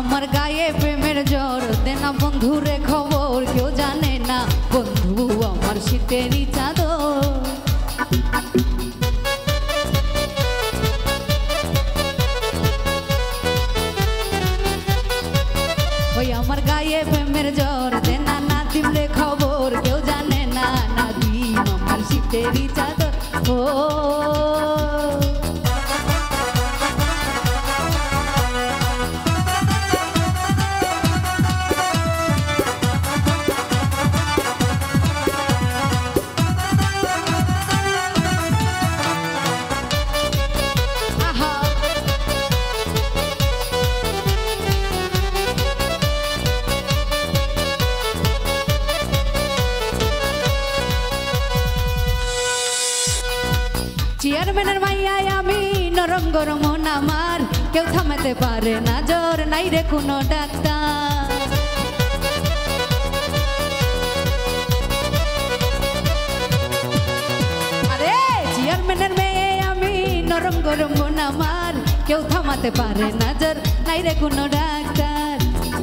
আমার গায়ে প্রেমের জ্বর দেনা বন্ধুরে খবর কেউ জানে না বন্ধু আমার শীতেরই চাদর ওই আমার গায়ে প্রেমের জ্বর দেনা নাদিম রে খবর কেউ জানে না নাদিম আমার শীতেরই চাদর ও চেয়ারম্যানের মাইয়ায় আমি নরম গরম আমার কেউ থামাতে পারে না জ্বর নাই রে কোনো ডাক্তার আরে চেয়ারম্যানের মেয়ে আমি নরম গরম আমার কেউ থামাতে পারে না জ্বর নাই রে কোনো ডাক্তার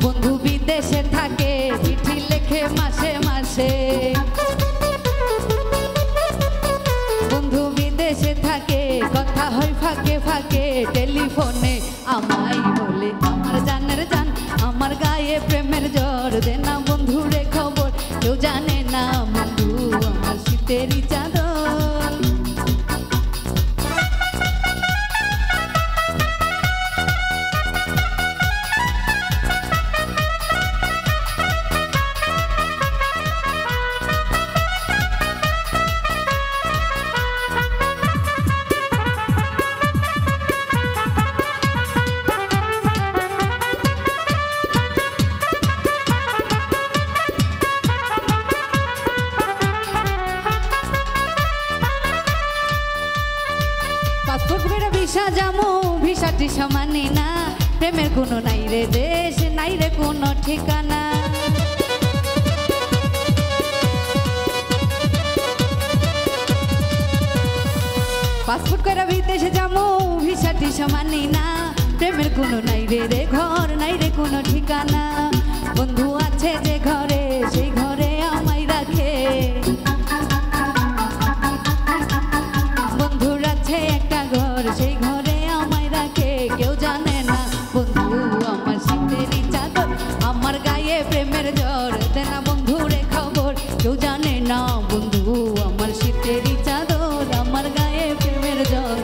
বন্ধু বিদেশে থাকে চিঠি লেখে মাসে মাসে বন্ধু বিদেশে থাকে কথা হয় ফাঁকে ফাঁকে টেলিফোনে আমায় বলে আমার জানের জান আমার গায়ে প্রেমের জ্বর দেনা বন্ধুরে খবর কেউ জানে না বন্ধু আমার শীতেরই চাদর ভিসা জামু ভিসাটি সমানে না প্রেমের কোনো নাই রে দেশ নাই রে কোনো ঠিকানা পাসপোর্ট করে বিদেশে যামু ভিসাটি সমানে না প্রেমের কোনো নাই রে ঘর নাই রে কোনো ঠিকানা বন্ধু আছে যে ঘরে সেই ঘরে আমায় রাখে বন্ধুর আছে একটা ঘর সেই ঘরে আমায় রাখে কেউ জানে না বন্ধু আমার শীতেরই চাদর আমার গায়ে প্রেমের জ্বর দেনা বন্ধুরে খবর কেউ জানে না বন্ধু আমার শীতেরই চাদর আমার গায়ে প্রেমের জ্বর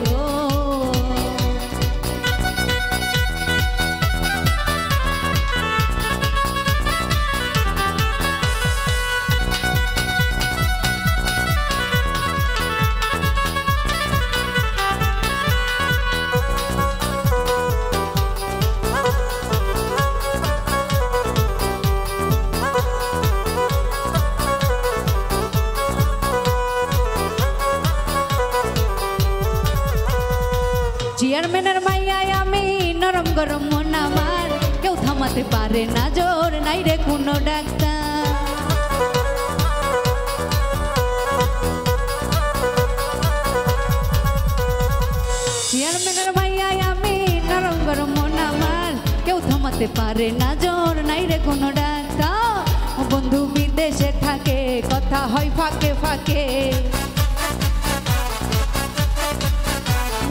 চেয়ারম্যানের মাইয়ায় আমি নরম গরম মন আমার কেউ থামাতে পারে না জোর নাই রে কোনো ডাক্তার চেয়ারম্যানের মাইয়ায় আমি নরম গরম মন আমার কেউ থামাতে পারে না জোর নাই রে কোনো ডাক্তার বন্ধু বিদেশে থাকে কথা হয় ফাঁকে ফাঁকে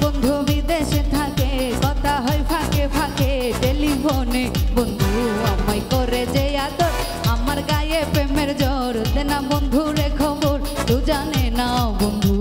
বন্ধু বিদেশে থাকে কথা হয় ফাঁকে ফাঁকে টেলিফোনে বন্ধু আমায় করে যে আদর আমার গায়ে প্রেমের জ্বর দেনা বন্ধুরে খবর কেউ জানে না বন্ধু